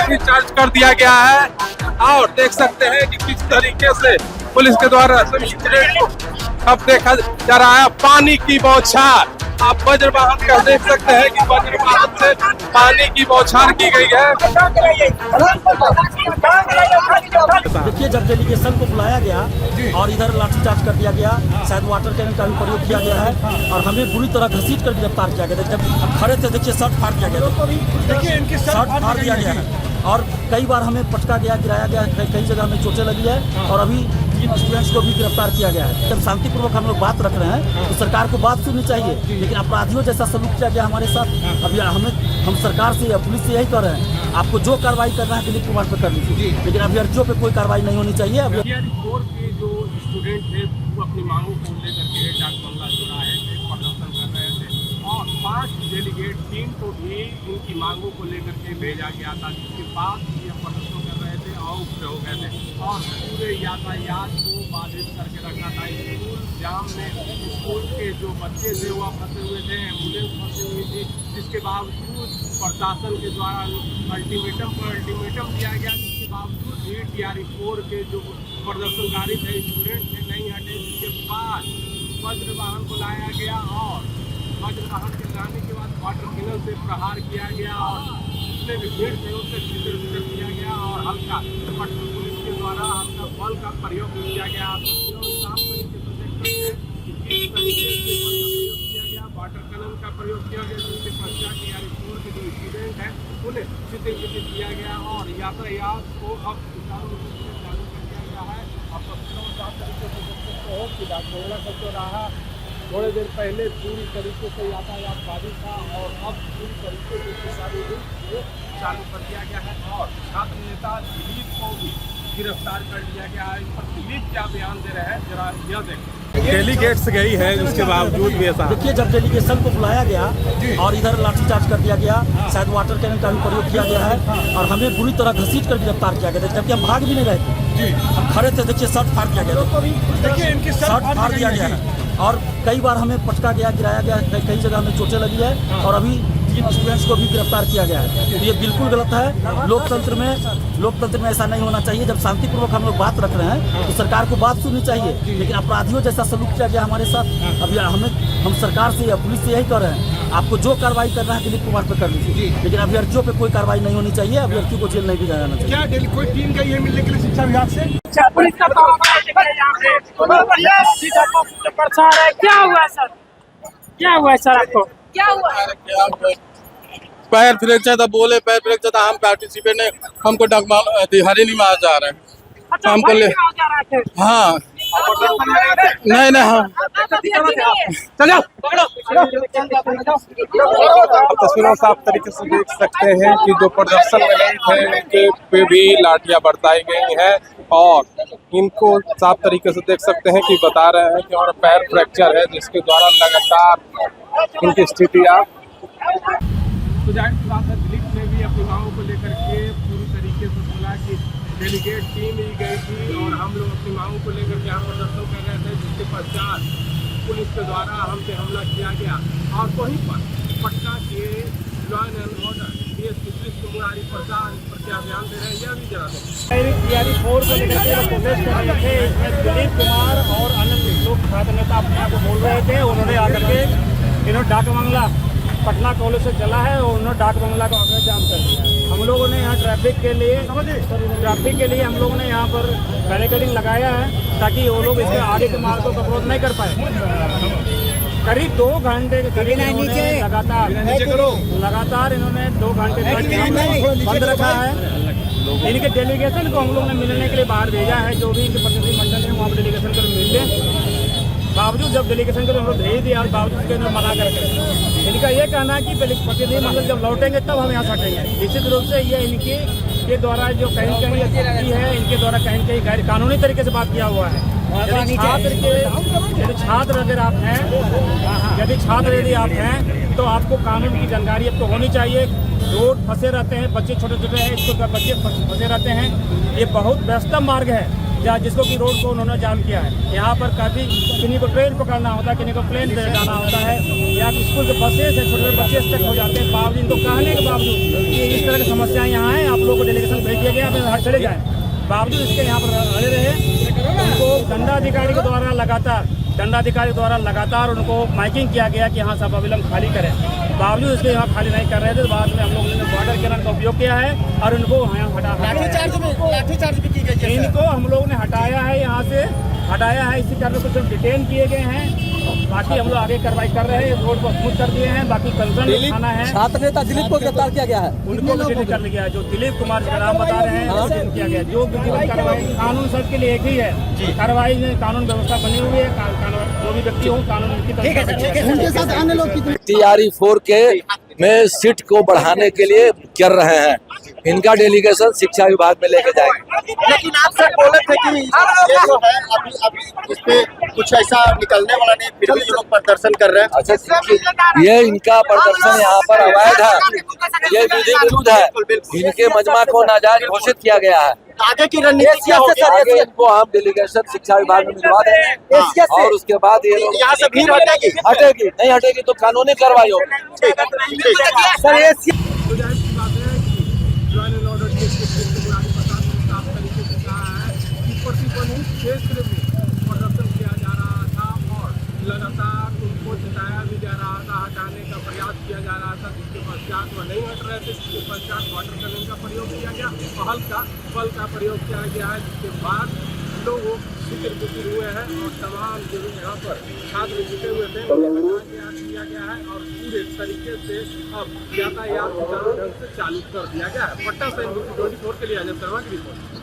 लाठी चार्ज कर दिया गया है और देख सकते हैं कि किस तरीके से पुलिस के द्वारा सभी इंसिडेंट को अब देखा जा रहा है। पानी की बौछार, आप वज्र वाहन का देख सकते हैं कि वज्र वाहन से पानी की बौछार की गई है। देखिए, जब डेलीगेशन को बुलाया गया और इधर लाठीचार्ज कर दिया गया, शायद वाटर कैनन का भी प्रयोग किया गया है और हमें बुरी तरह घसीट कर गिरफ्तार किया गया। जब खड़े थे देखिए, शर्ट फाड़ दिया गया, शर्ट फाड़ दिया गया है और कई बार हमें पटका गया, गिराया गया, कई जगह हमें चोटें लगी है और अभी 3 स्टूडेंट्स को भी गिरफ्तार किया गया है। जब शांतिपूर्वक हम लोग बात रख रहे हैं तो सरकार को बात सुननी चाहिए, लेकिन अपराधियों जैसा सलूक किया गया हमारे साथ। अभी हम सरकार से या पुलिस से यही कर रहे हैं, आपको जो कार्रवाई करना है दिलीप कुमार पर कर लीजिए, लेकिन अभ्यर्थियों पे कोई कार्रवाई नहीं होनी चाहिए। के जो स्टूडेंट थे वो अपनी मांगों को लेकर के डाक बंगला चौराहे पे प्रदर्शन कर रहे थे और 5 डेलीगेट टीम को भी इनकी मांगों को लेकर के भेजा गया था, जिसके बाद ये प्रदर्शन कर रहे थे और उग्र हो गए थे और पूरे यातायात को बाधित करके रखा था। स्कूल जाम में स्कूल के जो बच्चे थे वो फंसे हुए थे, एम्बुलेंस फंसी हुई थी, जिसके बावजूद प्रशासन के द्वारा अल्टीमेटम पर अल्टीमेटम दिया गया, जिसके बावजूद भी TRE-4 के जो प्रदर्शनकारी थे, स्टूडेंट थे, नहीं हटे, जिसके बाद वज्र वाहन को लाया गया और वज्र वाहन के लाने के बाद वाटर कैनन से प्रहार किया गया और जितने भी भीड़ थे उससे छितर किया गया और हल्का पटना पुलिस के द्वारा हल्का बल का प्रयोग किया गया। आप साफ तरीके से देख सकते हैं कि किस तरीके से बल का प्रयोग किया गया, वाटर कैनन का प्रयोग किया गया, जिसके पश्चात TRE-4 के जो स्टूडेंट हैं उन्हें छितर किया गया और यातायात को अब सुचारू रूप से चालू कर दिया गया है। आप साफ तरीके से देख सकते हो कि डाक बंगला का चौराहा थोड़ी देर पहले पूरी तरीके से यातायात बाधित था और अब पूरी तरीके से सुचारू रूप से चालू कर दिया गया है और छात्र नेता दिलीप को भी गिरफ्तार कर लिया गया है। इस पर दिलीप क्या बयान दे रहे हैं, जरा यह देखें। डेलीगेट्स गई है, उसके बावजूद भी ऐसा। देखिए, जब डेलीगेशन को बुलाया गया और इधर लाठीचार्ज कर दिया गया, शायद वाटर कैनन का भी प्रयोग किया गया है और हमें बुरी तरह घसीट कर गिरफ्तार किया गया, जबकि हम भाग भी नहीं रहे थे। हम खड़े थे, देखिए शर्ट फाड़ दिया गया, शर्ट फाड़ दिया गया है और कई बार हमें पटका गया, गिराया गया, कई जगह हमें चोटें लगी है और अभी 3 स्टूडेंट्स को भी गिरफ्तार किया गया है। तो ये बिल्कुल गलत है। लोकतंत्र में ऐसा नहीं होना चाहिए। जब शांतिपूर्वक हम लोग बात रख रहे हैं तो सरकार को बात सुननी चाहिए, लेकिन अपराधियों जैसा सलूक किया गया हमारे साथ। अभी हम सरकार से या पुलिस से यही कर रहे हैं, आपको जो कार्रवाई करना है दिलीप कुमार पर कर लीजिए, लेकिन अभ्यर्थियों पे कोई कार्रवाई नहीं होनी चाहिए, अभ्यर्थियों को जेल नहीं भेजा जाना चाहिए। क्या कोई टीम गई है मिलने के लिए शिक्षा विभाग से? पुलिस का प्रचार है। क्या हुआ सर, क्या हुआ सर, आपको क्या हुआ? पैर फ्रैक्चर था, बोले पैर फ्रैक्चर था, हम पार्टिसिपेट नहीं, हमको हरिणी में जा रहे हैं। अच्छा, हमको ले जा रहे थे। हाँ नहीं हाँ चलो तस्वीरों साफ तरीके से देख सकते हैं कि जो प्रदर्शन में गए थे उनके पे भी लाठियां बरसाई गई हैं और इनको साफ तरीके से देख सकते हैं कि बता रहे हैं कि और पैर फ्रैक्चर है, जिसके द्वारा लगातार इनकी स्थितियाँ। तो जाहिर सी बात है, दिलीप ने भी अपनी मांगों को लेकर के पूरी तरीके से बोला कि डेलीगेट टीम ही गई थी और हम लोग अपनी मांगों को लेकर के यहाँ प्रदर्शन कर रहे थे, जिसके पश्चात पुलिस के द्वारा हम पे हमला किया गया और वहीं पर पटना के law and order DSP Krishna Murari Prasad पर क्या बयान दे रहे हैं, यह भी जरा दें। TRE-4 को लेकर के प्रोटेस्ट कर रहे थे, इसमें दिलीप कुमार और अन्य लोग छात्र नेता अपने आप को बोल रहे थे। उन्होंने आकर के इन्होंने डाक बंगला पटना कॉलेज से चला है और उन्होंने डाक बंगला को आकर जाम कर दिया। हम लोगों ने यहाँ ट्रैफिक के लिए हम लोगों ने यहाँ पर बैरिकेडिंग लगाया है ताकि वो लोग इसके आगे के मार्ग को अवरोध नहीं कर पाए। करीब 2 घंटे लगातार इन्होंने 2 घंटे बंद रखा है। इनके डेलीगेशन को हम लोग ने मिलने के लिए बाहर भेजा है, जो भी इनके प्रतिनिधि मंडल है वहाँ पर डेलीगेशन को मिल लें। बावजूद जब डेलीगेशन को हम लोग भेज दिया और बावजूद के मना करके इनका ये कहना है कि प्रतिनिधि मंडल जब लौटेंगे तब हम यहाँ सटेंगे। निश्चित रूप से ये इनके के द्वारा जो कहीं है, इनके द्वारा कहीं गैर कानूनी तरीके से बात किया हुआ है। यदि छात्र यदि आप हैं तो आपको कानून की जानकारी आपको होनी चाहिए। रोड फंसे रहते हैं, बच्चे छोटे छोटे हैं, इसको बच्चे फंसे रहते हैं। ये बहुत व्यस्तम मार्ग है, जिसको कि रोड को उन्होंने जाम किया है। यहाँ पर काफ़ी किन्हीं को ट्रेन पकड़ना होता है, किन्हीं को प्लेन जाना होता है, या स्कूल के बसेस है, छोटे छोटे बच्चे स्टक हो जाते हैं। बावजूद इनको कहने के बावजूद कि इस तरह की समस्याएं यहाँ हैं, आप लोगों को डेलीगेशन भेज दिया गया, आप हर चले जाएँ, बावजूद इसके यहाँ पर अड़े रहे। उनको दंडाधिकारी के द्वारा लगातार उनको माइकिंग किया गया कि यहाँ सब अविलंब खाली करें, बावजूद इसके यहाँ खाली नहीं कर रहे थे। बाद में हम लोगों ने वाटर कैनन का उपयोग किया है और उनको यहाँ लाठीचार्ज भी की गई। इनको हम लोग ने हटाया है, यहाँ से हटाया है, इसी कारण कुछ डिटेन किए गए हैं। बाकी हम लोग आगे कार्रवाई कर रहे हैं, रोड को स्मूथ कर दिए हैं। बाकी कंसर्न थाना है, छात्र नेता दिलीप को गिरफ्तार किया गया है, उनको भी डिटेन कर लिया गया है। जो दिलीप कुमार का नाम बता रहे हैं डिटेन किया गया। जो कार्रवाई कानून सबके लिए एक ही है, कार्रवाई में कानून व्यवस्था बनी हुई है। जो भी व्यक्ति हो कानून उनकी TRE 4 के में सीट को बढ़ाने के लिए कर रहे हैं। इनका डेलीगेशन शिक्षा विभाग में लेके जाएंगे। लेकिन आप सर बोले थे कि ये जो है अभी इस पे कुछ ऐसा निकलने वाला नहीं, फिर भी लोग प्रदर्शन कर रहे हैं। अच्छा, ये इनका प्रदर्शन यहाँ पर अवैध है, ये विधि विरुद्ध है। इनके मजमा को नाजायज घोषित किया गया है। आगे की रणनीति क्या होगी? आगे इनको हम डेलीगेशन शिक्षा विभाग में मिलवा देंगे और उसके बाद ये लोग यहाँ से भीड़ हटेगी? नहीं हटेगी तो कानूनी कार्रवाई होगी। तो जाहिर सी बात है कि लॉ एंड ऑर्डर की स्थिति को बुराई प्रशासन साफ तरीके से कहा है कि प्रतिबंधित क्षेत्र में प्रदर्शन किया जा रहा था और लगातार उनको जताया भी जा रहा था, हटाने का प्रयास किया जा रहा था, जिसके पश्चात वह नहीं हट रहे थे, जिसके पश्चात वाटर कैनन का प्रयोग किया गया और बल का प्रयोग किया गया है, जिसके बाद लोग फिक्र बुकिर हुए हैं और तमाम जो यहाँ पर छात्र जुटे हुए थे किया गया है और पूरे तरीके से अब यातायात सुचारू ढंग से चालू कर दिया गया है। पटना से 24 के लिए अजय शर्मा की रिपोर्ट।